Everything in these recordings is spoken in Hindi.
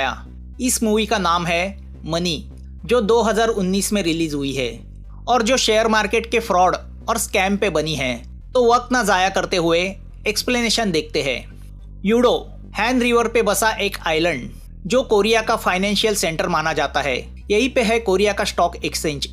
इस मूवी का नाम है मनी, जो 2019 में रिलीज हुई है और जो शेयर मार्केट के फ्रॉड और स्कैम पे बनी है। तो वक्त ना जाया करते हुए एक्सप्लेनेशन देखते हैं। यूडो हैन रिवर पे बसा एक आइलैंड जो कोरिया का फाइनेंशियल सेंटर माना जाता है। यही पे है कोरिया का स्टॉक एक्सचेंज,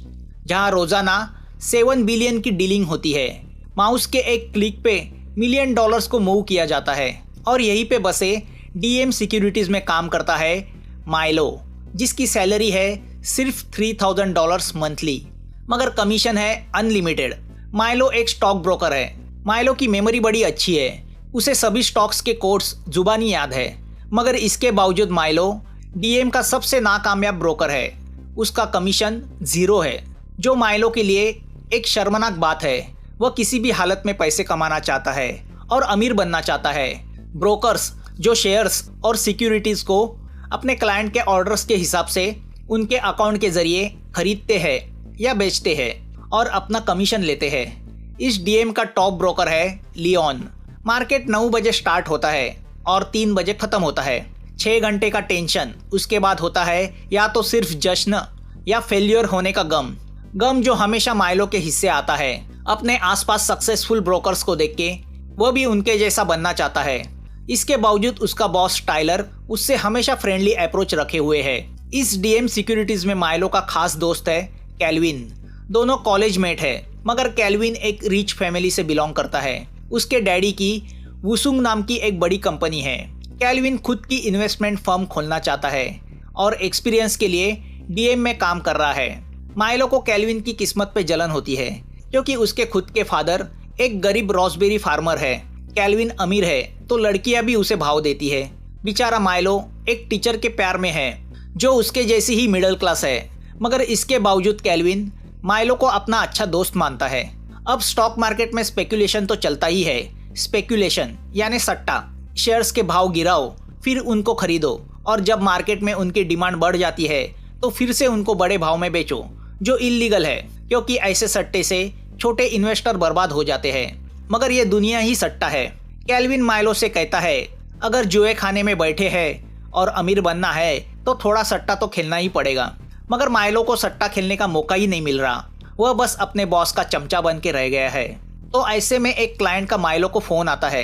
जहां रोजाना 7 बिलियन की डीलिंग होती है। माउस के एक क्लिक पे $1 मिलियन को मूव किया जाता है। और यहीं पे बसे DM सिक्योरिटीज में काम करता है माइलो, जिसकी सैलरी है सिर्फ $3,000 मंथली, मगर कमीशन है अनलिमिटेड। माइलो एक स्टॉक ब्रोकर है। माइलो की मेमोरी बड़ी अच्छी है, उसे सभी स्टॉक्स के कोड्स जुबानी याद है, मगर इसके बावजूद माइलो DM का सबसे नाकामयाब ब्रोकर है। उसका कमीशन 0 है, जो माइलो के लिए एक शर्मनाक बात है। वह किसी भी हालत में पैसे कमाना चाहता है और अमीर बनना चाहता है। ब्रोकर्स जो शेयर्स और सिक्योरिटीज को अपने क्लाइंट के ऑर्डर्स के हिसाब से उनके अकाउंट के जरिए खरीदते हैं या बेचते हैं और अपना कमीशन लेते हैं। इस DM का टॉप ब्रोकर है लियोन। मार्केट 9 बजे स्टार्ट होता है और 3 बजे खत्म होता है। 6 घंटे का टेंशन, उसके बाद होता है या तो सिर्फ जश्न या फेल्यूर होने का गम जो हमेशा माइलो के हिस्से आता है। अपने आसपास सक्सेसफुल ब्रोकर्स को देख के वह भी उनके जैसा बनना चाहता है। इसके बावजूद उसका बॉस टाइलर उससे हमेशा फ्रेंडली अप्रोच रखे हुए है। इस DM सिक्योरिटीज में माइलो का खास दोस्त है कैल्विन। दोनों कॉलेज मेट है, मगर कैल्विन एक रिच फैमिली से बिलोंग करता है। उसके डैडी की वुसुंग नाम की एक बड़ी कंपनी है। कैल्विन खुद की इन्वेस्टमेंट फर्म खोलना चाहता है और एक्सपीरियंस के लिए DM में काम कर रहा है। माइलो को कैल्विन की किस्मत पे जलन होती है, क्योंकि उसके खुद के फादर एक गरीब रॉसबेरी फार्मर है। कैल्विन अमीर है तो लड़कियां भी उसे भाव देती है। बेचारा माइलो एक टीचर के प्यार में है जो उसके जैसी ही मिडिल क्लास है, मगर इसके बावजूद कैल्विन माइलो को अपना अच्छा दोस्त मानता है। अब स्टॉक मार्केट में स्पेकुलेशन तो चलता ही है। स्पेकुलेशन यानी सट्टा, शेयर्स के भाव गिराओ फिर उनको खरीदो, और जब मार्केट में उनकी डिमांड बढ़ जाती है तो फिर से उनको बड़े भाव में बेचो, जो इल्लीगल है, क्योंकि ऐसे सट्टे से छोटे इन्वेस्टर बर्बाद हो जाते हैं। मगर ये दुनिया ही सट्टा है। कैल्विन माइलो से कहता है, अगर जुए खाने में बैठे हैं और अमीर बनना है तो थोड़ा सट्टा तो खेलना ही पड़ेगा। मगर माइलो को सट्टा खेलने का मौका ही नहीं मिल रहा। वह बस अपने बॉस का चमचा बन के रह गया है। तो ऐसे में एक क्लाइंट का माइलो को फोन आता है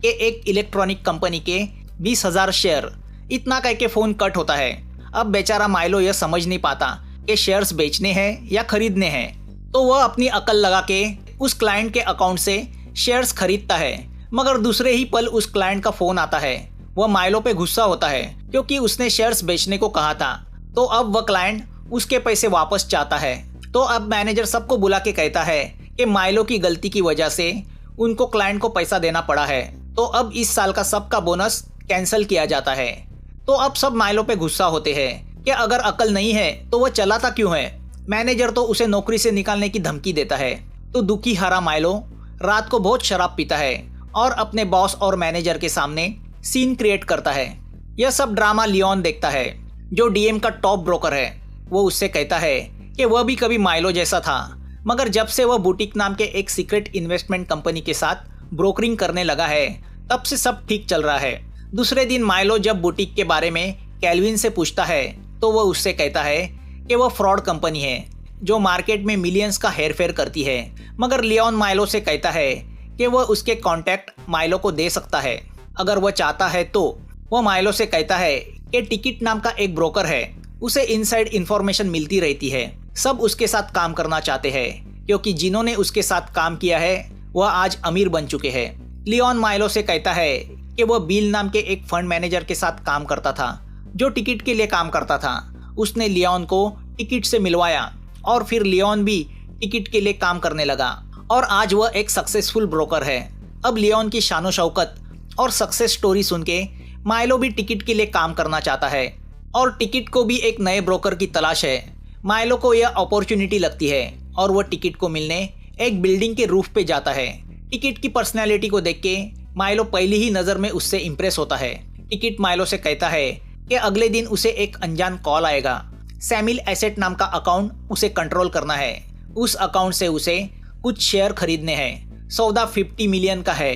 कि एक इलेक्ट्रॉनिक कंपनी के 20,000 शेयर। इतना कह के फोन कट होता है। अब बेचारा माइलो यह समझ नहीं पाता कि शेयर्स बेचने हैं या खरीदने हैं। तो वह अपनी अकल लगा के उस क्लाइंट के अकाउंट से शेयर्स खरीदता है, मगर दूसरे ही पल उस क्लाइंट का फोन आता है। वह माइलो पे गुस्सा होता है क्योंकि उसने शेयर्स बेचने को कहा था। तो अब वह क्लाइंट उसके पैसे वापस चाहता है। तो अब मैनेजर सबको बुला के कहता है कि माइलो की गलती की वजह से उनको क्लाइंट को पैसा देना पड़ा है, तो अब इस साल का सबका बोनस कैंसिल किया जाता है। तो अब सब माइलो पे गुस्सा होते हैं कि अगर अकल नहीं है तो वह चलाता क्यों है। मैनेजर तो उसे नौकरी से निकालने की धमकी देता है। तो दुखी हरा माइलो रात को बहुत शराब पीता है और अपने बॉस और मैनेजर के सामने सीन क्रिएट करता है। यह सब ड्रामा लियोन देखता है, जो DM का टॉप ब्रोकर है। वो उससे कहता है कि वह भी कभी माइलो जैसा था, मगर जब से वह बुटीक नाम के एक सीक्रेट इन्वेस्टमेंट कंपनी के साथ ब्रोकरिंग करने लगा है, तब से सब ठीक चल रहा है। दूसरे दिन माइलो जब बुटीक के बारे में कैल्विन से पूछता है तो वह उससे कहता है कि वह फ्रॉड कंपनी है जो मार्केट में मिलियंस का हेरफेर करती है। मगर लियोन माइलो से कहता है कि वह उसके कॉन्टैक्ट माइलो को दे सकता है अगर वह चाहता है। तो वह माइलो से कहता है कि टिकट नाम का एक ब्रोकर है, उसे इनसाइड इंफॉर्मेशन मिलती रहती है। सब उसके साथ काम करना चाहते हैं, क्योंकि जिन्होंने उसके साथ काम किया है वह आज अमीर बन चुके हैं। लियोन माइलो से कहता है कि वह बिल नाम के एक फंड मैनेजर के साथ काम करता था, जो टिकट के लिए काम करता था। उसने लियोन को टिकट से मिलवाया और फिर लियोन भी टिकट के लिए काम करने लगा और आज वह एक सक्सेसफुल ब्रोकर है। अब लियोन की शानो शौकत और सक्सेस स्टोरी सुन के माइलो भी टिकट के लिए काम करना चाहता है और टिकट को भी एक नए ब्रोकर की तलाश है। माइलो को यह अपॉर्चुनिटी लगती है और वह टिकट को मिलने एक बिल्डिंग के रूफ पे जाता है। टिकट की पर्सनैलिटी को देख के माइलो पहली ही नज़र में उससे इम्प्रेस होता है। टिकट माइलो से कहता है कि अगले दिन उसे एक अनजान कॉल आएगा। सैमिल एसेट नाम का अकाउंट उसे कंट्रोल करना है। उस अकाउंट से उसे कुछ शेयर खरीदने हैं। सौदा 50 मिलियन का है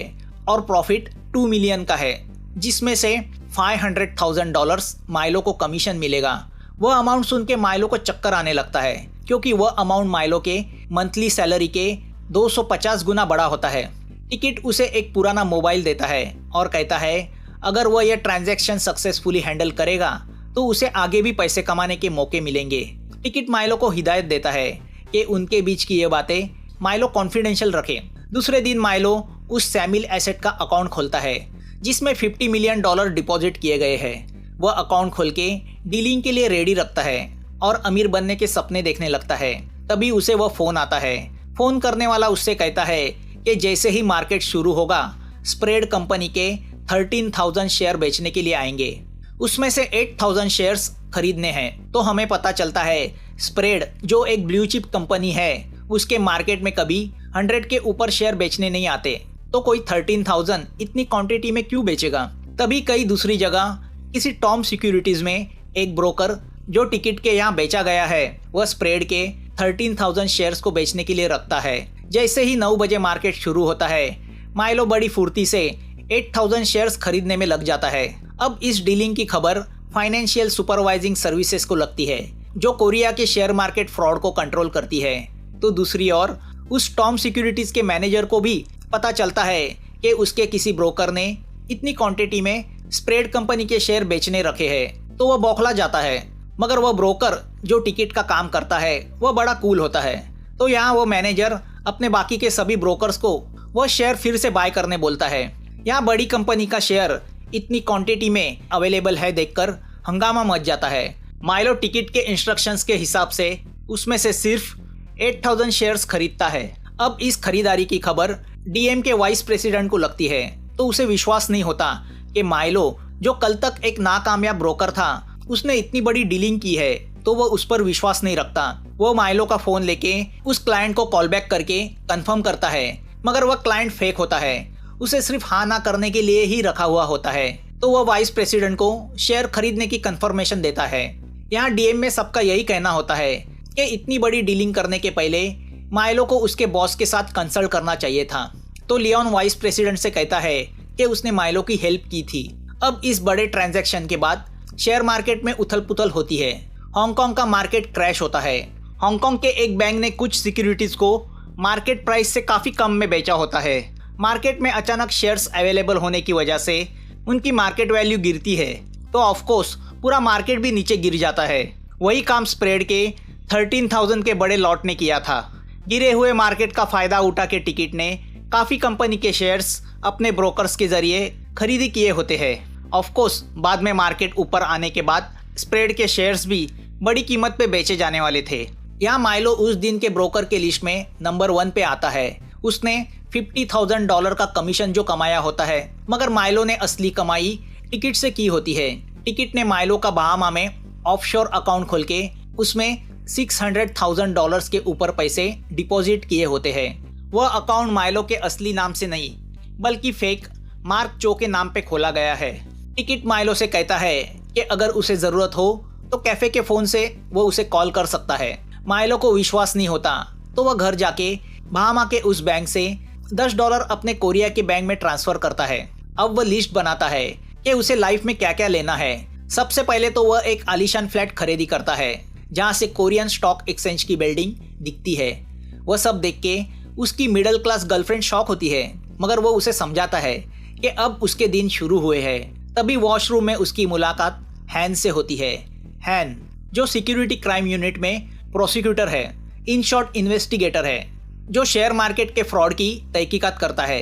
और प्रॉफिट 2 मिलियन का है, जिसमें से $500,000 माइलो को कमीशन मिलेगा। वह अमाउंट सुन के माइलो को चक्कर आने लगता है, क्योंकि वह अमाउंट माइलो के मंथली सैलरी के 250 गुना बड़ा होता है। टिकट उसे एक पुराना मोबाइल देता है और कहता है अगर वह यह ट्रांजैक्शन सक्सेसफुली हैंडल करेगा तो उसे आगे भी पैसे कमाने के मौके मिलेंगे। टिकट माइलो को हिदायत देता है कि उनके बीच की ये बातें माइलो कॉन्फिडेंशियल रखे। दूसरे दिन माइलो उस सैमिल एसेट का अकाउंट खोलता है जिसमें $50 मिलियन डिपॉजिट किए गए हैं। वह अकाउंट खोल के डीलिंग के लिए रेडी रखता है और अमीर बनने के सपने देखने लगता है। तभी उसे वह फोन आता है। फोन करने वाला उससे कहता है कि जैसे ही मार्केट शुरू होगा स्प्रेड कंपनी के 13,000 शेयर बेचने के लिए आएंगे, उसमें से 8,000 शेयर्स खरीदने हैं। तो हमें पता चलता है स्प्रेड जो एक ब्लू चिप कंपनी है उसके मार्केट में कभी 100 के ऊपर शेयर बेचने नहीं आते, तो कोई 13,000 इतनी क्वांटिटी में क्यों बेचेगा। तभी कई दूसरी जगह किसी टॉम सिक्योरिटीज में एक ब्रोकर जो टिकट के यहाँ बेचा गया है वह स्प्रेड के 13,000 शेयर्स को बेचने के लिए रखता है। जैसे ही 9 बजे मार्केट शुरू होता है माइलो बड़ी फुर्ती से 8,000 शेयर्स खरीदने में लग जाता है। अब इस डीलिंग की खबर फाइनेंशियल सुपरवाइजिंग सर्विसेज को लगती है जो कोरिया के शेयर मार्केट फ्रॉड को कंट्रोल करती है। तो दूसरी ओर उस टॉम सिक्योरिटीज के मैनेजर को भी पता चलता है कि उसके किसी ब्रोकर ने इतनी क्वांटिटी में स्प्रेड कंपनी के शेयर बेचने रखे हैं। तो वह बौखला जाता है, मगर वह ब्रोकर जो टिकट का काम करता है वह बड़ा कूल होता है। तो यहाँ वो मैनेजर अपने बाकी के सभी ब्रोकर्स को वह शेयर फिर से बाय करने बोलता है। यहाँ बड़ी कंपनी का शेयर इतनी क्वांटिटी में अवेलेबल है देखकर हंगामा मच जाता है। माइलो टिकट के इंस्ट्रक्शंस के हिसाब से उसमें से सिर्फ 8,000 शेयर्स खरीदता है। अब इस खरीदारी की खबर डीएम के वाइस प्रेसिडेंट को लगती है तो उसे विश्वास नहीं होता कि माइलो जो कल तक एक नाकामयाब ब्रोकर था उसने इतनी बड़ी डीलिंग की है, तो वह उस पर विश्वास नहीं रखता। वो माइलो का फोन लेके उस क्लाइंट को कॉल बैक करके कंफर्म करता है, मगर वह क्लाइंट फेक होता है, उसे सिर्फ हाँ ना करने के लिए ही रखा हुआ होता है। तो वह वाइस प्रेसिडेंट को शेयर खरीदने की कंफर्मेशन देता है। यहाँ डीएम में सबका यही कहना होता है कि इतनी बड़ी डीलिंग करने के पहले माइलो को उसके बॉस के साथ कंसल्ट करना चाहिए था। तो लियोन वाइस प्रेसिडेंट से कहता है कि उसने माइलो की हेल्प की थी। अब इस बड़े ट्रांजैक्शन के बाद शेयर मार्केट में उथल पुथल होती है। हांगकांग का मार्केट क्रैश होता है। हांगकांग के एक बैंक ने कुछ सिक्योरिटीज को मार्केट प्राइस से काफ़ी कम में बेचा होता है। मार्केट में अचानक शेयर्स अवेलेबल होने की वजह से उनकी मार्केट वैल्यू गिरती है, तो ऑफकोर्स पूरा मार्केट भी नीचे गिर जाता है। वही काम स्प्रेड के 13,000 के बड़े लॉट ने किया था। गिरे हुए मार्केट का फायदा उठा के टिकट ने काफ़ी कंपनी के शेयर्स अपने ब्रोकर्स के जरिए खरीदी किए होते हैं। ऑफकोर्स बाद में मार्केट ऊपर आने के बाद स्प्रेड के शेयर्स भी बड़ी कीमत पे बेचे जाने वाले थे। यहाँ माइलो उस दिन के ब्रोकर के लिस्ट में नंबर 1 पे आता है। उसने $50,000 का कमीशन जो कमाया होता है, मगर माइलो ने असली कमाई टिकट से की होती है। टिकट ने माइलो का बहामा में ऑफशोर अकाउंट खोल के उसमें $600,000 के ऊपर पैसे डिपॉजिट किए होते हैं। वह अकाउंट माइलो के असली नाम से नहीं बल्कि फेक मार्क चो के नाम पे खोला गया है। टिकट माइलो से कहता है कि अगर उसे ज़रूरत हो तो कैफ़े के फ़ोन से वो उसे कॉल कर सकता है। माइलो को विश्वास नहीं होता, तो वह घर जाके बहामा के उस बैंक से $10 अपने कोरिया के बैंक में ट्रांसफ़र करता है। अब वह लिस्ट बनाता है कि उसे लाइफ में क्या क्या लेना है। सबसे पहले तो वह एक आलीशान फ्लैट खरीदी करता है जहाँ से कोरियन स्टॉक एक्सचेंज की बिल्डिंग दिखती है। वह सब देख के उसकी मिडिल क्लास गर्लफ्रेंड शॉक होती है, मगर वो उसे समझाता है कि अब उसके दिन शुरू हुए हैं। तभी वॉशरूम में उसकी मुलाकात हैन से होती है। हैन जो सिक्योरिटी क्राइम यूनिट में प्रोसिक्यूटर है, इन शॉर्ट इन्वेस्टिगेटर है, जो शेयर मार्केट के फ्रॉड की तहकीकात करता है।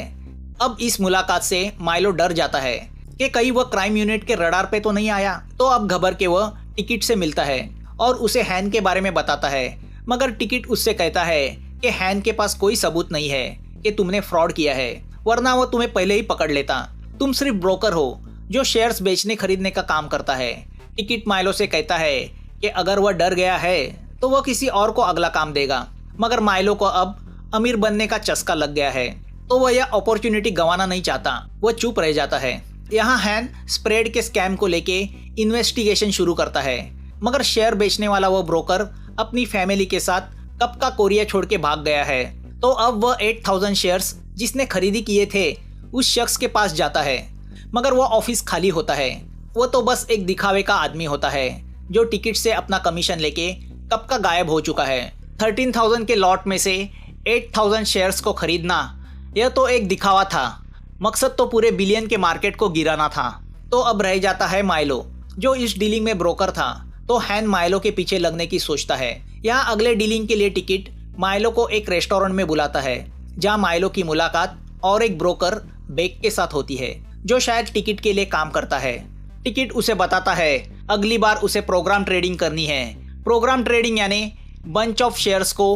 अब इस मुलाकात से माइलो डर जाता है कि कहीं वह क्राइम यूनिट के रडार पे तो नहीं आया। तो अब घबर के वह टिकट से मिलता है और उसे हैन के बारे में बताता है, मगर टिकट उससे कहता है कि हैन के पास कोई सबूत नहीं है कि तुमने फ्रॉड किया है, वरना वो तुम्हें पहले ही पकड़ लेता। तुम सिर्फ ब्रोकर हो जो शेयर्स बेचने खरीदने का काम करता है। टिकट माइलो से कहता है कि अगर वह डर गया है तो वह किसी और को अगला काम देगा, मगर माइलो को अब अमीर बनने का चस्का लग गया है, तो वह यह अपॉर्चुनिटी गंवाना नहीं चाहता। वह चुप रह जाता है। यहाँ हैन स्प्रेड के स्कैम को लेके इन्वेस्टिगेशन शुरू करता है, मगर शेयर बेचने वाला वो ब्रोकर अपनी फैमिली के साथ कब का कोरिया छोड़ के भाग गया है। तो अब वह 8,000 शेयर्स जिसने खरीदी किए थे उस शख्स के पास जाता है, मगर वह ऑफिस खाली होता है। वो तो बस एक दिखावे का आदमी होता है जो टिकट से अपना कमीशन लेके कब का गायब हो चुका है। 13,000 के लॉट में से 8,000 शेयर्स को खरीदना यह तो एक दिखावा था, मकसद तो पूरे बिलियन के मार्केट को गिराना था। तो अब रह जाता है माइलो, जो इस डीलिंग में ब्रोकर था। तो हैन माइलो के पीछे लगने की सोचता है। यहाँ अगले डीलिंग के लिए टिकट माइलो को एक रेस्टोरेंट में बुलाता है, जहाँ माइलो की मुलाकात और एक ब्रोकर बेक के साथ होती है, जो शायद टिकट के लिए काम करता है। टिकट उसे बताता है अगली बार उसे प्रोग्राम ट्रेडिंग करनी है। प्रोग्राम ट्रेडिंग यानी बंच ऑफ शेयर्स को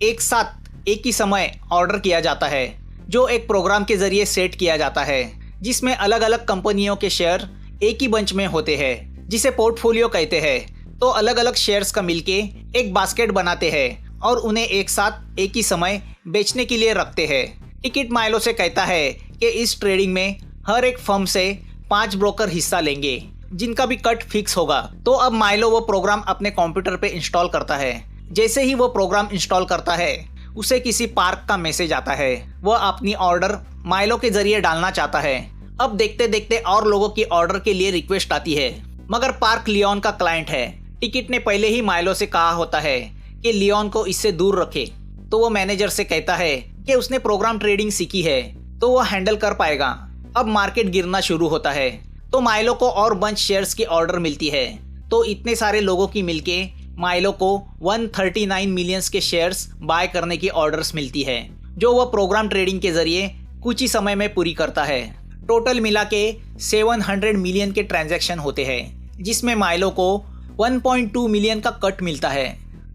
एक साथ एक ही समय ऑर्डर किया जाता है, जो एक प्रोग्राम के जरिए सेट किया जाता है, जिसमें अलग अलग कंपनियों के शेयर एक ही बंच में होते हैं, जिसे पोर्टफोलियो कहते हैं। तो अलग अलग शेयर्स का मिलके एक बास्केट बनाते हैं और उन्हें एक साथ एक ही समय बेचने के लिए रखते हैं। टिकट माइलो से कहता है कि इस ट्रेडिंग में हर एक फर्म से 5 ब्रोकर हिस्सा लेंगे, जिनका भी कट फिक्स होगा। तो अब माइलो वो प्रोग्राम अपने कंप्यूटर पे इंस्टॉल करता है। जैसे ही वो प्रोग्राम इंस्टॉल करता है, उसे किसी पार्क का मैसेज आता है। वह अपनी ऑर्डर माइलो के जरिए डालना चाहता है। अब देखते देखते और लोगों की ऑर्डर के लिए रिक्वेस्ट आती है, मगर पार्क लियोन का क्लाइंट है। टिकट ने पहले ही माइलो से कहा होता है कि लियोन को इससे दूर रखे। तो वो मैनेजर से कहता है कि उसने प्रोग्राम ट्रेडिंग सीखी है, तो वो हैंडल कर पाएगा। अब मार्केट गिरना शुरू होता है, तो माइलो को और बंच शेयर्स की ऑर्डर मिलती है। तो इतने सारे लोगों की मिलके माइलो को 139 मिलियंस के शेयर्स बाय करने की ऑर्डर्स मिलती है, जो वह प्रोग्राम ट्रेडिंग के जरिए कुछ ही समय में पूरी करता है। टोटल मिला के 700 मिलियन के ट्रांजैक्शन होते हैं, जिसमें माइलो को 1.2 मिलियन का कट मिलता है।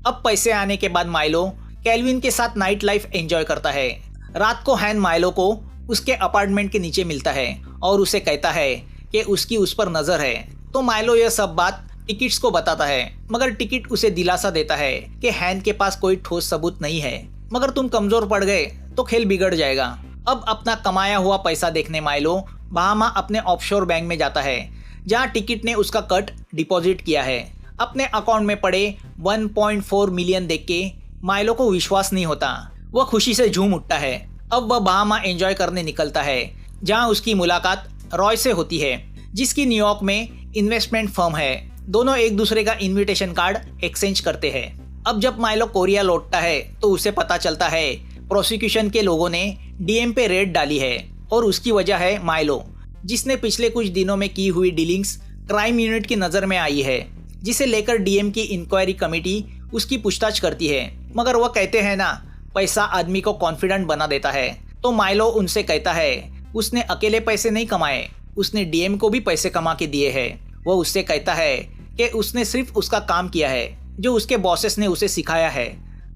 अब पैसे आने के बाद माइलो कैल्विन के साथ नाइट लाइफ एंजॉय करता है। रात को हैन माइलो को उसके अपार्टमेंट के नीचे मिलता है और उसे कहता है कि उसकी उस पर नजर है। तो माइलो यह सब बात टिकट्स को बताता है, मगर टिकट उसे दिलासा देता है कि हैन के पास कोई ठोस सबूत नहीं है, मगर तुम कमजोर पड़ गए तो खेल बिगड़ जाएगा। अब अपना कमाया हुआ पैसा देखने माइलो बहामा अपने ऑफशोर बैंक में जाता है, जहां टिकट ने उसका कट डिपॉजिट किया है। अपने अकाउंट में पड़े 1.4 मिलियन देख के माइलो को विश्वास नहीं होता। वह खुशी से झूम उठता है। अब वह बहामा एंजॉय करने निकलता है, जहां उसकी मुलाकात रॉय से होती है, जिसकी न्यूयॉर्क में इन्वेस्टमेंट फर्म है। दोनों एक दूसरे का इनविटेशन कार्ड एक्सचेंज करते हैं। अब जब माइलो कोरिया लौटता है, तो उसे पता चलता है प्रोसिक्यूशन के लोगों ने डीएम पे रेड डाली है, और उसकी वजह है माइलो, जिसने पिछले कुछ दिनों में की हुई डीलिंग्स क्राइम यूनिट की नजर में आई है, जिसे लेकर डीएम की इंक्वायरी कमेटी उसकी पूछताछ करती है। मगर वह कहते हैं ना, पैसा आदमी को कॉन्फिडेंट बना देता है। तो माइलो उनसे कहता है उसने अकेले पैसे नहीं कमाए, उसने डीएम को भी पैसे कमा के दिए हैं। वह उससे कहता है कि उसने सिर्फ उसका काम किया है जो उसके बॉसेस ने उसे सिखाया है।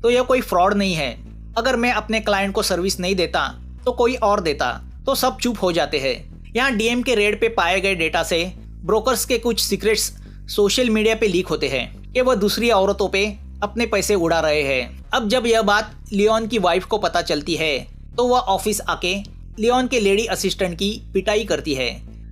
तो यह कोई फ्रॉड नहीं है। अगर मैं अपने क्लाइंट को सर्विस नहीं देता तो कोई और देता। तो सब चुप हो जाते हैं। यहाँ डीएम के रेड पे पाए गए डेटा से ब्रोकर्स के कुछ सीक्रेट्स सोशल मीडिया पे लीक होते हैं कि वह दूसरी औरतों पे अपने पैसे उड़ा रहे हैं। अब जब यह बात लियोन की वाइफ को पता चलती है, तो वह ऑफिस आके लियोन के लेडी असिस्टेंट की पिटाई करती है,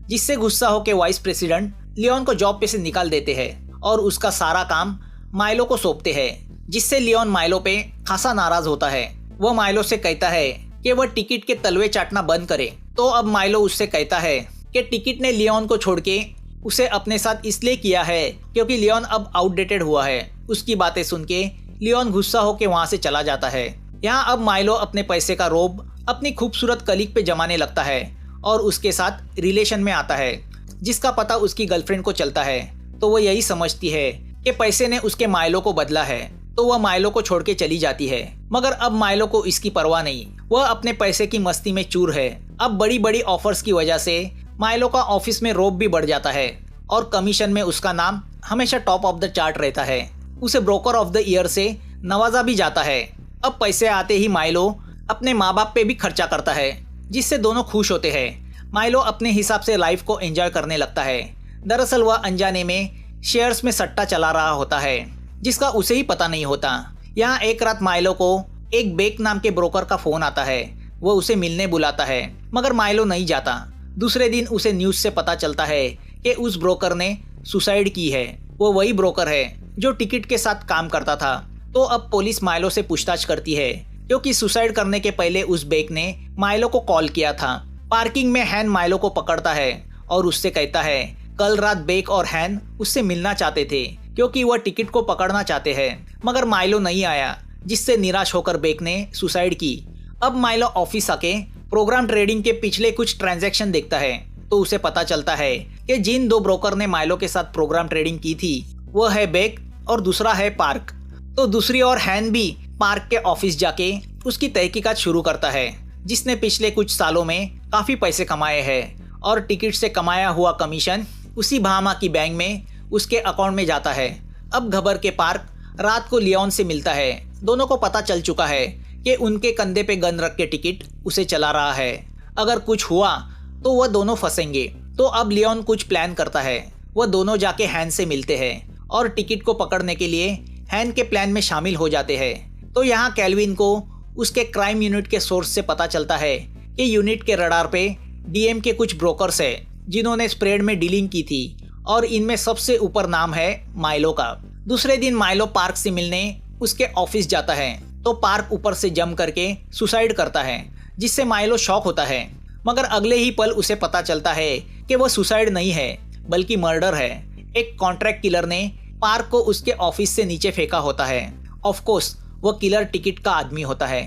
जिससे गुस्सा होकर वाइस प्रेसिडेंट लियोन को जॉब पे से निकाल देते हैं और उसका सारा काम माइलो को सौंपते हैं, जिससे लियोन माइलो पे खासा नाराज होता है। वह माइलो से कहता है कि वह टिकट के तलवे चाटना बंद करे। तो अब माइलो उससे कहता है कि टिकट ने लियोन को छोड़ के उसे अपने साथ इसलिए किया है क्योंकि लियोन अब आउटडेटेड हुआ है। उसकी बातें सुन के लियोन गुस्सा होकर वहां से चला जाता है। यहाँ अब माइलो अपने पैसे का रोब अपनी खूबसूरत कलीग पे जमाने लगता है और उसके साथ रिलेशन में आता है, जिसका पता उसकी गर्लफ्रेंड को चलता है। तो वह यही समझती है कि पैसे ने उसके माइलो को बदला है, तो वह माइलो को छोड़ के चली जाती है। मगर अब माइलो को इसकी परवाह नहीं, वह अपने पैसे की मस्ती में चूर है। अब बड़ी बड़ी ऑफर्स की वजह से माइलो का ऑफिस में रोब भी बढ़ जाता है और कमीशन में उसका नाम हमेशा टॉप ऑफ द चार्ट रहता है। उसे ब्रोकर ऑफ द ईयर से नवाजा भी जाता है। अब पैसे आते ही माइलो अपने माँ बाप पे भी खर्चा करता है, जिससे दोनों खुश होते हैं। माइलो अपने हिसाब से लाइफ को एंजॉय करने लगता है। दरअसल वह अनजाने में शेयर्स में सट्टा चला रहा होता है, जिसका उसे ही पता नहीं होता। यहाँ एक रात माइलो को एक बेक नाम के ब्रोकर का फोन आता है। वह उसे मिलने बुलाता है, मगर माइलो नहीं जाता। दूसरे दिन उसे न्यूज से पता चलता है कि उस ब्रोकर ने सुसाइड की है। वो वही ब्रोकर है जो टिकट के साथ काम करता था। तो अब पुलिस माइलो से पूछताछ करती है, क्योंकि सुसाइड करने के पहले उस बेक ने माइलो को कॉल किया था। पार्किंग में हैन माइलो को पकड़ता है और उससे कहता है कल रात बेक और हैन उससे मिलना चाहते थे क्योंकि वह टिकट को पकड़ना चाहते हैं, मगर माइलो नहीं आया, जिससे निराश होकर बेक ने सुसाइड की। अब माइलो ऑफिस आके प्रोग्राम ट्रेडिंग के पिछले कुछ ट्रांजैक्शन देखता है तो उसे पता चलता है कि जिन दो ब्रोकर ने माइलो के साथ प्रोग्राम ट्रेडिंग की थी वह है बेक और दूसरा है पार्क। तो दूसरी ओर हैन भी पार्क के ऑफिस जाके उसकी तहकीकात शुरू करता है, जिसने पिछले कुछ सालों में काफी पैसे कमाए हैं और टिकट से कमाया हुआ कमीशन उसी बहामा की बैंक में उसके अकाउंट में जाता है। अब घबर के पार्क रात को लियोन से मिलता है। दोनों को पता चल चुका है कि उनके कंधे पे गन रख के टिकट उसे चला रहा है। अगर कुछ हुआ तो वह दोनों फंसेंगे। तो अब लियोन कुछ प्लान करता है। वह दोनों जाके हैन से मिलते हैं और टिकट को पकड़ने के लिए हैन के प्लान में शामिल हो जाते हैं। तो यहाँ कैल्विन को उसके क्राइम यूनिट के सोर्स से पता चलता है कि यूनिट के रडार पे डीएम के कुछ ब्रोकर्स है जिन्होंने स्प्रेड में डीलिंग की थी और इनमें सबसे ऊपर नाम है माइलो का। दूसरे दिन माइलो पार्क से मिलने उसके ऑफिस जाता है तो पार्क ऊपर से जंप करके सुसाइड करता है, जिससे माइलो शॉक होता है। मगर अगले ही पल उसे पता चलता है कि वह सुसाइड नहीं है बल्कि मर्डर है। एक कॉन्ट्रैक्ट किलर ने पार्क को उसके ऑफिस से नीचे फेंका होता है। ऑफ कोर्स वह किलर टिकट का आदमी होता है।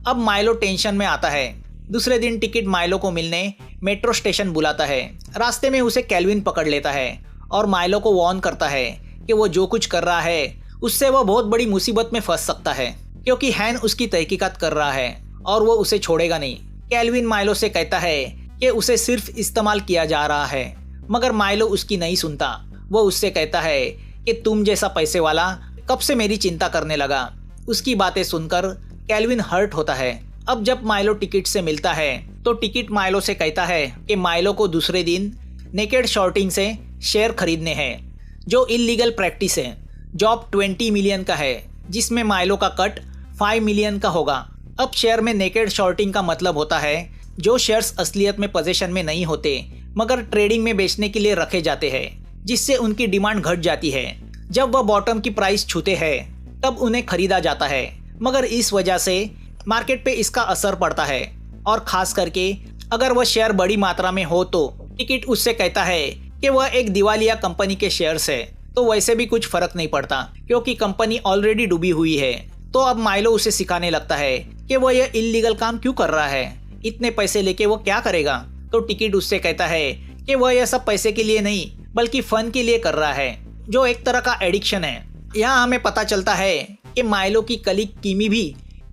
अब माइलो टेंशन में आता है। दूसरे दिन टिकट माइलो को मिलने मेट्रो स्टेशन बुलाता है। रास्ते में उसे कैल्विन पकड़ लेता है और माइलो को वार्न करता है कि वो जो कुछ कर रहा है उससे वह बहुत बड़ी मुसीबत में फंस सकता है, क्योंकि हैन उसकी तहकीकात कर रहा है और वो उसे छोड़ेगा नहीं। कैल्विन माइलो से कहता है कि उसे सिर्फ इस्तेमाल किया जा रहा है, मगर माइलो उसकी नहीं सुनता। वो उससे कहता है कि तुम जैसा पैसे वाला कब से मेरी चिंता करने लगा। उसकी बातें सुनकर कैल्विन हर्ट होता है। अब जब माइलो टिकट से मिलता है तो टिकट माइलो से कहता है कि माइलो को दूसरे दिन नेकेड शॉर्टिंग से शेयर खरीदने हैं, जो इलीगल प्रैक्टिस है। जॉब 20 मिलियन का है, जिसमें माइलो का कट 5 मिलियन का होगा। अब शेयर में नेकेड शॉर्टिंग का मतलब होता है जो शेयर्स असलियत में पोजीशन में नहीं होते मगर ट्रेडिंग में बेचने के लिए रखे जाते हैं, जिससे उनकी डिमांड घट जाती है। जब वह बॉटम की प्राइस छूते हैं तब उन्हें खरीदा जाता है, मगर इस वजह से मार्केट पे इसका असर पड़ता है। और खास करके अगर वह शेयर बड़ी मात्रा में हो तो टिकट उससे कहता है कि वह एक दिवालिया कंपनी के शेयर्स है, तो वैसे भी कुछ फर्क नहीं पड़ता क्योंकि कंपनी ऑलरेडी डूबी हुई है। तो अब माइलो उसे सिखाने लगता है कि वह यह इलीगल काम क्यों कर रहा है, इतने पैसे लेके वो क्या करेगा। तो टिकट उससे कहता है कि वह यह सब पैसे के लिए नहीं बल्कि फन के लिए कर रहा है, जो एक तरह का एडिक्शन है। यहाँ हमें पता चलता है कि माइलो की कलीग कीमी भी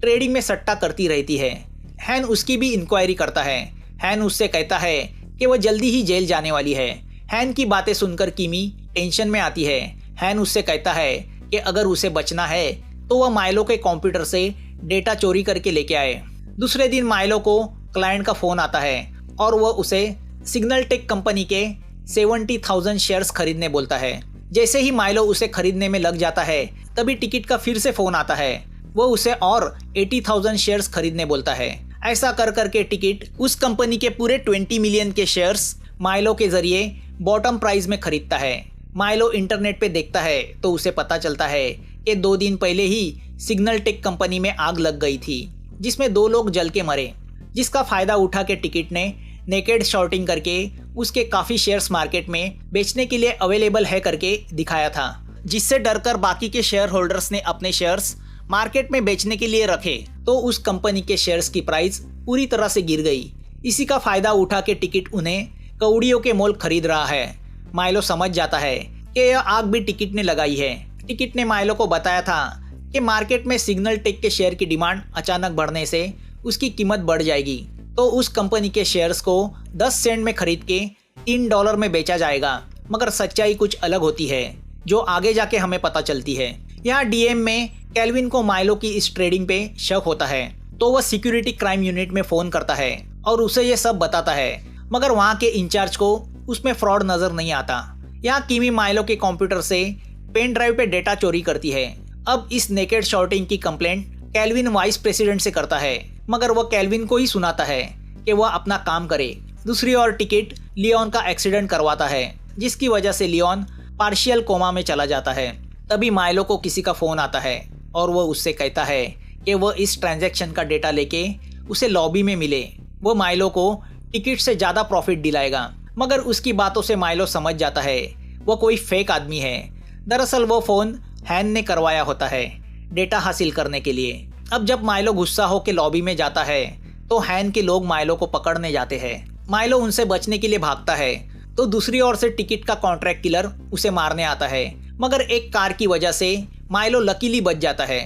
ट्रेडिंग में सट्टा करती रहती है। हैन उसकी भी इंक्वायरी करता है। हैन उससे कहता है कि वह जल्दी ही जेल जाने वाली है। हैन की बातें सुनकर कीमी टेंशन में आती है। हैन उससे कहता है कि अगर उसे बचना है तो वह माइलो के कंप्यूटर से डेटा चोरी करके लेके आए। दूसरे दिन माइलो को क्लाइंट का फोन आता है और वह उसे सिग्नल टेक कंपनी के 70,000 शेयर्स खरीदने बोलता है। जैसे ही माइलो उसे खरीदने में लग जाता है तभी टिकट का फिर से फोन आता है। वह उसे और 80,000 शेयर्स खरीदने बोलता है। ऐसा कर करके टिकट उस कंपनी के पूरे 20 मिलियन के शेयर्स माइलो के जरिए बॉटम प्राइस में खरीदता है। माइलो इंटरनेट पे देखता है तो उसे पता चलता है कि 2 दिन पहले ही सिग्नल टेक कंपनी में आग लग गई थी, जिसमें 2 लोग जल के मरे, जिसका फायदा उठा के टिकट ने नेकेड शॉर्टिंग करके उसके काफी शेयर्स मार्केट में बेचने के लिए अवेलेबल है करके दिखाया था, जिससे डरकर बाकी के शेयर होल्डर्स ने अपने शेयर्स मार्केट में बेचने के लिए रखे। तो उस कंपनी के शेयर्स की प्राइस पूरी तरह से गिर गई। इसी का फायदा उठा के टिकट उन्हें कौड़ियों के मोल खरीद रहा है। माइलो समझ जाता है कि यह आग भी टिकट ने लगाई है। टिकट ने माइलो को बताया था कि मार्केट में सिग्नल टेक के शेयर की डिमांड अचानक बढ़ने से उसकी कीमत बढ़ जाएगी, तो उस कंपनी के शेयर्स को 10 सेंट में खरीद के $3 में बेचा जाएगा। मगर सच्चाई कुछ अलग होती है, जो आगे जाके हमें पता चलती है। यहाँ डीएम में कैल्विन को माइलो की इस ट्रेडिंग पे शक होता है, तो वह सिक्योरिटी क्राइम यूनिट में फोन करता है और उसे ये सब बताता है, मगर वहाँ के इंचार्ज को उसमें फ्रॉड नजर नहीं आता। यहाँ कीमी माइलो के कंप्यूटर से पेन ड्राइव पे डेटा चोरी करती है। अब इस नेकेड शॉर्टिंग की कंप्लेंट कैल्विन वाइस प्रेसिडेंट से करता है, मगर वह कैल्विन को ही सुनाता है कि वह अपना काम करे। दूसरी ओर टिकट लियोन का एक्सीडेंट करवाता है, जिसकी वजह से लियोन पार्शियल कोमा में चला जाता है। तभी माइलो को किसी का फोन आता है और वह उससे कहता है कि वह इस ट्रांजैक्शन का डेटा लेके उसे लॉबी में मिले। वो माइलो को टिकट से ज़्यादा प्रॉफिट दिलाएगा, मगर उसकी बातों से माइलो समझ जाता है वो कोई फेक आदमी है। दरअसल वो फ़ोन हैन ने करवाया होता है डेटा हासिल करने के लिए। अब जब माइलो गुस्सा होकर लॉबी में जाता है तो हैन के लोग माइलो को पकड़ने जाते हैं। माइलो उनसे बचने के लिए भागता है तो दूसरी ओर से टिकट का कॉन्ट्रैक्ट किलर उसे मारने आता है, मगर एक कार की वजह से माइलो लकीली बच जाता है।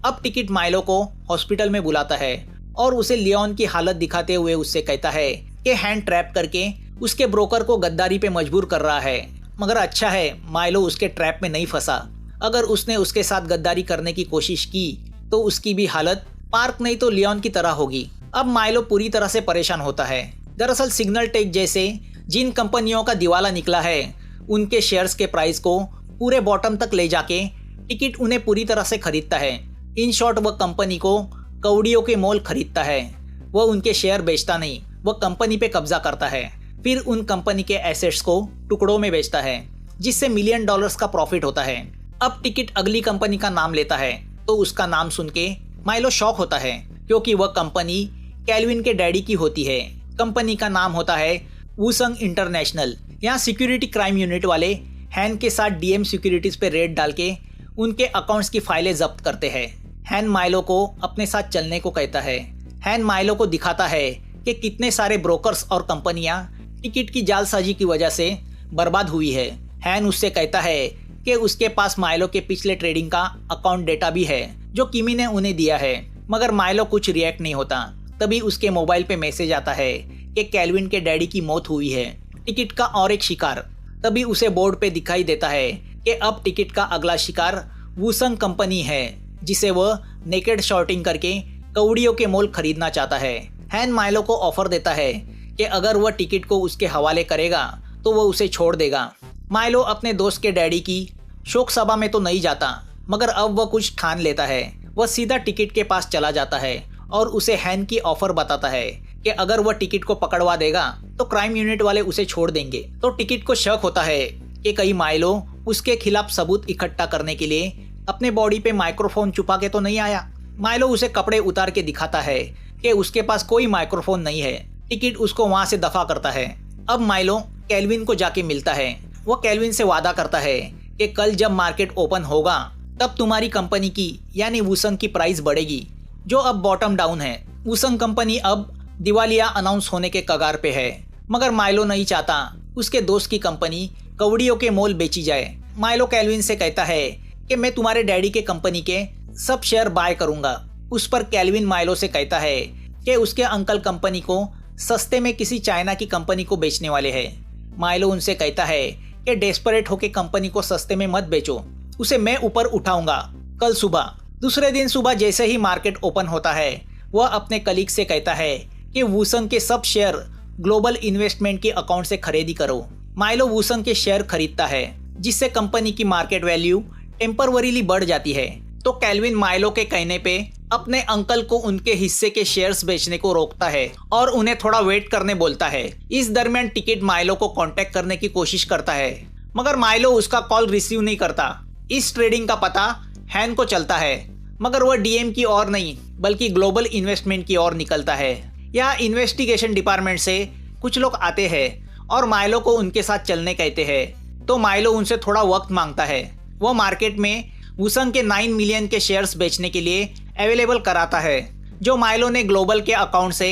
अब टिकट माइलो को हॉस्पिटल में बुलाता है और उसे लियोन की हालत दिखाते हुए उससे कहता है कि हैन ट्रैप करके उसके ब्रोकर को गद्दारी पे मजबूर कर रहा है, मगर अच्छा है माइलो उसके ट्रैप में नहीं फंसा। अगर उसने उसके साथ गद्दारी करने की कोशिश की तो उसकी भी हालत पार्क नहीं तो लियोन की तरह होगी। अब माइलो पूरी तरह से परेशान होता है। दरअसल सिग्नल टेक जैसे जिन कंपनियों का दिवाला निकला है उनके शेयर्स के प्राइस को पूरे बॉटम तक ले जाके टिकट उन्हें पूरी तरह से खरीदता है। इन शॉर्ट वह कंपनी को कौड़ियों के मोल खरीदता है। वह उनके शेयर बेचता नहीं, वह कंपनी पे कब्जा करता है, फिर उन कंपनी के एसेट्स को टुकड़ों में बेचता है जिससे $मिलियन का प्रॉफिट होता है। अब टिकट अगली कंपनी का नाम लेता है तो उसका नाम सुन के माइलो शॉक होता है क्योंकि वह कंपनी कैल्विन के डैडी की होती है। कंपनी का नाम होता है वूसंग इंटरनेशनल। यहाँ सिक्योरिटी क्राइम यूनिट वाले हैन के साथ डीएम सिक्योरिटीज पे रेड डाल के उनके अकाउंट्स की फाइलें जब्त करते हैं। हैन माइलो को अपने साथ चलने को कहता है। हैन माइलो को दिखाता है कि कितने सारे ब्रोकर्स और कंपनियां टिकट की जालसाजी की वजह से बर्बाद हुई है। हैन उससे कहता है कि उसके पास माइलो के पिछले ट्रेडिंग का अकाउंट डेटा भी है जो किमी ने उन्हें दिया है, मगर माइलो कुछ रिएक्ट नहीं होता। तभी उसके मोबाइल पे मैसेज आता है कि कैल्विन के डैडी की मौत हुई है। टिकट का और एक शिकार तभी उसे बोर्ड पे दिखाई देता है कि अब टिकट का अगला शिकार वूसंग कंपनी है जिसे वह नेकेड शॉर्टिंग करके कौड़ियों के मोल खरीदना चाहता है। हैन माइलो को ऑफर देता है कि अगर वह टिकट को उसके हवाले करेगा तो वह उसे छोड़ देगा। माइलो अपने दोस्त के डैडी की शोक सभा में तो नहीं जाता, मगर अब वह कुछ ठान लेता है। वह सीधा टिकट के पास चला जाता है और उसे हैन की ऑफर बताता है कि अगर वह टिकट को पकड़वा देगा तो क्राइम यूनिट वाले उसे छोड़ देंगे। तो टिकट को शक होता है कि कहीं माइलो उसके खिलाफ सबूत इकट्ठा करने के लिए अपने बॉडी पे माइक्रोफोन छुपा के तो नहीं आया। माइलो उसे कपड़े उतार के दिखाता है कि उसके पास कोई माइक्रोफोन नहीं है। टिकट उसको वहां से दफा करता है। अब माइलो कैल्विन को जाके मिलता है। वह कैल्विन से वादा करता है कि कल जब मार्केट ओपन होगा तब तुम्हारी कंपनी की यानी वूसंग की प्राइस बढ़ेगी जो अब बॉटम डाउन है। वूसंग कंपनी अब दिवालिया अनाउंस होने के कगार पे है, मगर माइलो नहीं चाहता उसके दोस्त की कंपनी कौड़ियों के मोल बेची जाए। माइलो कैल्विन से कहता है कि मैं तुम्हारे डैडी के कंपनी के सब शेयर बाय करूंगा। उस पर कैल्विन माइलो से कहता है कि उसके अंकल कंपनी को सस्ते में किसी चाइना की कंपनी को बेचने वाले हैं। माइलो उनसे कहता है कि डेस्परेट होके कंपनी को सस्ते में मत बेचो, उसे मैं ऊपर उठाऊंगा कल सुबह। दूसरे दिन सुबह जैसे ही मार्केट ओपन होता है वह अपने कलीग से कहता है कि वूसंग के सब शेयर ग्लोबल इन्वेस्टमेंट के अकाउंट से खरीदी करो। माइलो वूसंग के शेयर खरीदता है जिससे कंपनी की मार्केट वैल्यू टेम्परवरीली बढ़ जाती है। तो कैल्विन माइलो के कहने पे अपने अंकल को उनके हिस्से के शेयर्स बेचने को रोकता है और उन्हें थोड़ा वेट करने बोलता है। इस दरमियान टिकट माइलो को कांटेक्ट करने की कोशिश करता है, मगर माइलो उसका कॉल रिसीव नहीं करता। इस ट्रेडिंग का पता हैन को चलता है, मगर वह डीएम की ओर नहीं बल्कि ग्लोबल इन्वेस्टमेंट की ओर निकलता है। यहाँ इन्वेस्टिगेशन डिपार्टमेंट से कुछ लोग आते हैं और माइलो को उनके साथ चलने कहते हैं। तो माइलो उनसे थोड़ा वक्त मांगता है। वह मार्केट में वूसंग के 9 मिलियन के शेयर्स बेचने के लिए अवेलेबल कराता है जो माइलो ने ग्लोबल के अकाउंट से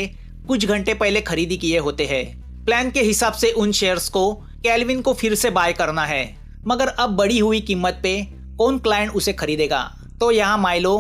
कुछ घंटे पहले खरीदी किए होते हैं। प्लान के हिसाब से उन शेयर्स को कैल्विन को फिर से बाय करना है, मगर अब बढ़ी हुई कीमत पे कौन क्लाइंट उसे खरीदेगा। तो यहाँ माइलो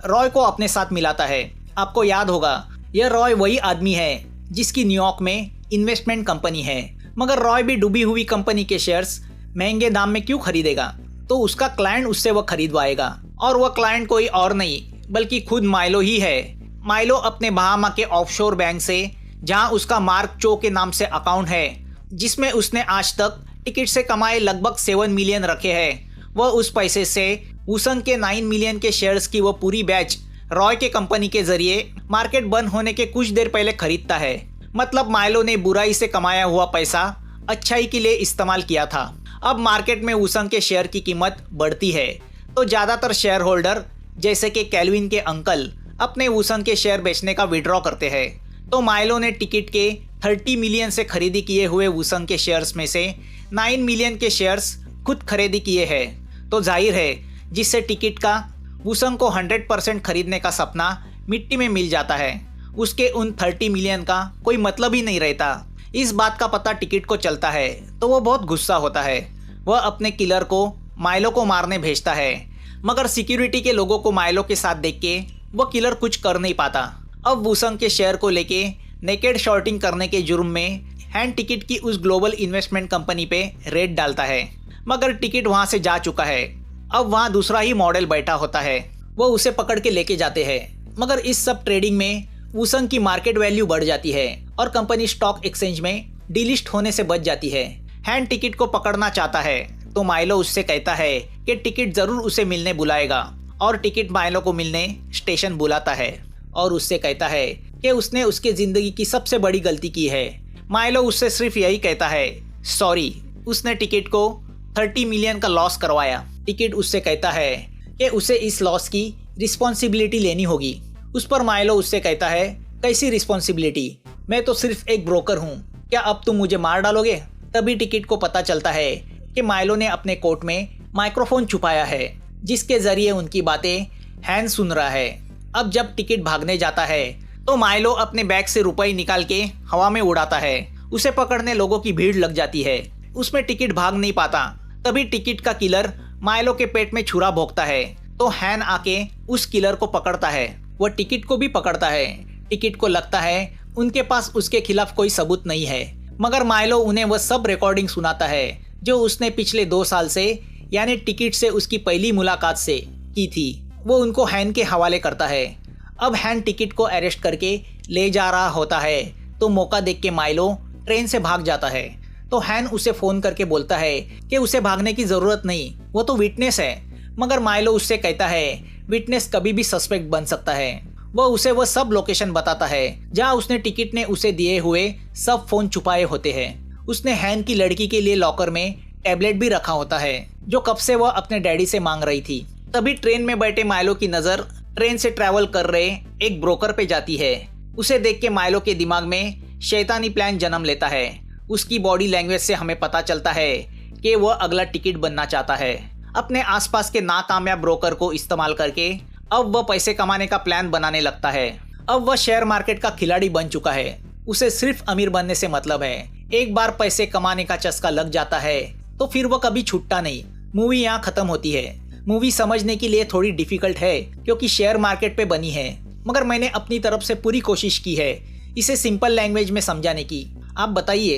रॉय को अपने साथ मिलाता है। आपको याद होगा यह रॉय वही आदमी है जिसकी न्यूयॉर्क में इन्वेस्टमेंट कंपनी है, मगर रॉय भी डूबी हुई कंपनी के शेयर्स महंगे दाम में क्यों खरीदेगा। तो उसका क्लाइंट उससे वह खरीदवाएगा और वह क्लाइंट कोई और नहीं बल्कि खुद माइलो ही है। माइलो अपने बहामा के ऑफशोर बैंक से, जहां उसका मार्क चो के नाम से अकाउंट है जिसमें उसने आज तक टिकट से कमाए लगभग 7 मिलियन रखे हैं, वह उस पैसे से वूसंग के 9 मिलियन के शेयर्स की वह पूरी बैच रॉय के कंपनी के जरिए मार्केट बंद होने के कुछ देर पहले खरीदता है। मतलब माइलो ने बुराई से कमाया हुआ पैसा अच्छाई के लिए इस्तेमाल किया था। अब मार्केट में वूसंग के शेयर की कीमत बढ़ती है तो ज़्यादातर शेयर होल्डर जैसे कि कैल्विन के अंकल अपने वूसंग के शेयर बेचने का विड्रॉ करते हैं। तो माइलो ने टिकट के 30 मिलियन से खरीदी किए हुए वूसंग के शेयर्स में से 9 मिलियन के शेयर्स खुद खरीदी किए हैं, तो जाहिर है जिससे टिकट का वूसंग को 100% खरीदने का सपना मिट्टी में मिल जाता है, उसके उन 30 मिलियन का कोई मतलब ही नहीं रहता। इस बात का पता टिकट को चलता है तो वो बहुत गुस्सा होता है। वह अपने किलर को माइलो को मारने भेजता है, मगर सिक्योरिटी के लोगों को माइलो के साथ देख के वो किलर कुछ कर नहीं पाता। अब वूसंग के शेयर को लेके नेकेड शॉर्टिंग करने के जुर्म में हैन टिकट की उस ग्लोबल इन्वेस्टमेंट कंपनी पे रेड डालता है, मगर टिकट वहां से जा चुका है। अब वहां दूसरा ही मॉडल बैठा होता है, वो उसे पकड़ के लेके जाते हैं। मगर इस सब ट्रेडिंग में वूसंग की मार्केट वैल्यू बढ़ जाती है और कंपनी स्टॉक एक्सचेंज में डिलिस्ट होने से बच जाती है। हैन टिकट को पकड़ना चाहता है तो माइलो उससे कहता है कि टिकट जरूर उसे मिलने बुलाएगा, और टिकट माइलो को मिलने स्टेशन बुलाता है और उससे कहता है कि उसने उसके जिंदगी की सबसे बड़ी गलती की है। माइलो उससे सिर्फ यही कहता है सॉरी, उसने टिकट को 30 मिलियन का लॉस करवाया। टिकट उससे कहता है कि उसे इस लॉस की रिस्पॉन्सिबिलिटी लेनी होगी। उस पर माइलो उससे कहता है कैसी रिस्पॉन्सिबिलिटी, मैं तो सिर्फ एक ब्रोकर हूँ, क्या अब तुम मुझे मार डालोगे? तभी टिकट को पता चलता है कि माइलो ने अपने कोट में माइक्रोफोन छुपाया है जिसके जरिए उनकी बातें हैन सुन रहा है। अब जब टिकट भागने जाता है तो माइलो अपने बैग से रुपए निकाल के हवा में उड़ाता है। उसे पकड़ने लोगों की भीड़ लग जाती है, उसमें टिकट भाग नहीं पाता। तभी टिकट का किलर माइलो के पेट में छुरा भोंकता है तो हैन आके उस किलर को पकड़ता है। वह टिकट को भी पकड़ता है। टिकट को लगता है उनके पास उसके खिलाफ कोई सबूत नहीं है, मगर माइलो उन्हें वह सब रिकॉर्डिंग सुनाता है जो उसने पिछले 2 साल से यानी टिकट से उसकी पहली मुलाकात से की थी। वो उनको हैन के हवाले करता है। अब हैन टिकट को अरेस्ट करके ले जा रहा होता है तो मौका देख के माइलो ट्रेन से भाग जाता है। तो हैन उसे फोन करके बोलता है कि उसे भागने की जरूरत नहीं, वो तो विटनेस है। मगर माइलो उससे कहता है विटनेस कभी भी सस्पेक्ट बन सकता है। वह उसे वह सब लोकेशन बताता है जहां उसने टिकट ने उसे दिए हुए सब फोन छुपाए होते हैं। उसने हैन की लड़की के लिए लॉकर में टैबलेट भी रखा होता है जो कब से वह अपने डैडी से मांग रही थी। तभी ट्रेन में बैठे माइलो की नजर ट्रेन से ट्रैवल कर रहे एक ब्रोकर पे जाती है। उसे देख के माइलो के दिमाग में शैतानी प्लान जन्म लेता है। उसकी बॉडी लैंग्वेज से हमें पता चलता है कि वह अगला टिकट बनना चाहता है। अपने आसपास के नाकामयाब ब्रोकर को इस्तेमाल करके अब वह पैसे कमाने का प्लान बनाने लगता है। अब वह शेयर मार्केट का खिलाड़ी बन चुका है। उसे सिर्फ अमीर बनने से मतलब है। एक बार पैसे कमाने का चस्का लग जाता है तो फिर वह कभी छूटता नहीं। मूवी यहाँ खत्म होती है। मूवी समझने के लिए थोड़ी डिफिकल्ट है क्योंकि शेयर मार्केट पे बनी है, मगर मैंने अपनी तरफ से पूरी कोशिश की है इसे सिंपल लैंग्वेज में समझाने की। आप बताइए।